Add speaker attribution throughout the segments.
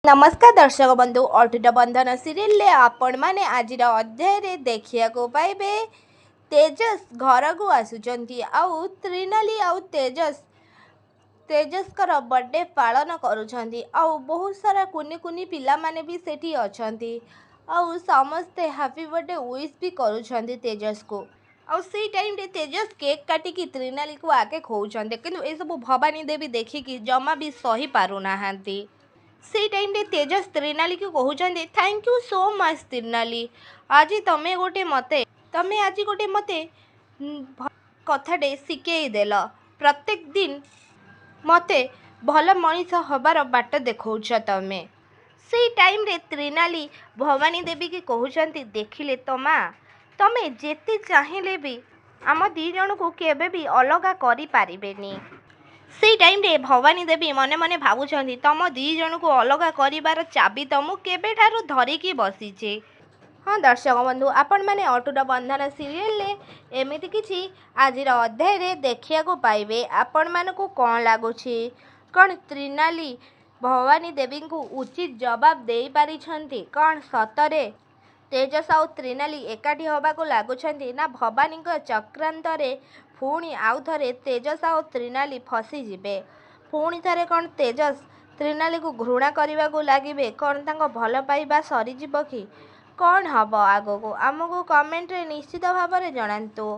Speaker 1: नमस्कार दर्शक बंधु अटूट बंधन सीरियल आपण मैंने आज अध्याय देखा पाइबे तेजस घर को आसुचंती आउ त्रिनाली आउ तेजस बर्थडे पालन करुछंती आउ बहुत सारा कुनी कुनी पिला माने भी सेठी अछंती आउ समस्ते हैप्पी बर्थडे विश भी करुछंती तेजस को आउ से टाइम रे तेजस केक काटिकी त्रिनाली को आके खोउछंती किंतु ए सब भवानी देवी देखिकी जमा भी सही पारु नाहांती। से टाइम रे तेजस त्रिनाली को कहते थैंक यू सो मच त्रिनाली आज तमे आज गोटे मते कथाटे शिखई देल प्रत्येक दिन मते भल मनीष हबार बाट देखौछ तमे। से टाइम रे त्रिनाली भवानी देवी की कहते देखिले तो माँ तमे जेते चाहिए भी आम दी जन को केबे भी अलगा करि पारिबेनी। से टाइम रे भवानी देवी मने मने भावुछंती तम दी जन को अलगा करिबार चाबी तो मु केबेठारु धरिकी बसीचे। हाँ दर्शक बंधु आपण मैंने अटूट बंधन सीरियल एमती किसी आज अध्याय रे देखिया को पाइबे आपण मानकु कौन लगुछि कौन त्रिनाली भवानी देवी को उचित जवाब दे पारिछंती कौन सतरे तेजस आउ त्रिनाली एकाठी हवा को लगुछंती ना भवानी चक्रांत रे पुणी आउ थरे तेजस आउ त्रिनाली फसी जिबे पुणी थरे कौन तेजस त्रिनाली को घृणा करने को लगे कौन तांको भल पाइबा सरीजिब कि कौन हम आग को आमको कमेंट रे निश्चित भाव में जनातु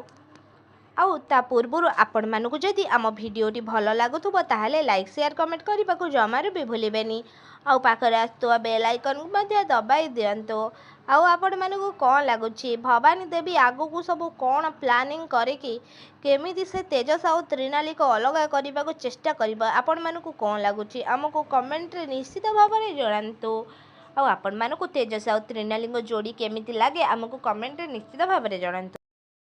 Speaker 1: आउ ता पूर्वर आपण मानकु जदि आम भिडियोटी भल लगुथुबो ताहले लाइक शेयर कमेंट करने को जमार भी भूलें आउ पाखरे आसुवा बेल आइकन को मध्य दबाई दियंतु आउ आपण मानकु कौन लगुछि भवानी देवी आगु को सब कौन प्लानिंग करिकी केमिति से तेजस आउ त्रिनाली को अलग करने को चेष्टा करिबा आपण मानकु कौन लगुछि आमको कमेंट रे निश्चित भाव में जनातु आउ आपण मानकु तेजस आउ त्रिनाली जोड़ी केमिति लागे आमको कमेंट रे निश्चित भाव में जनातु।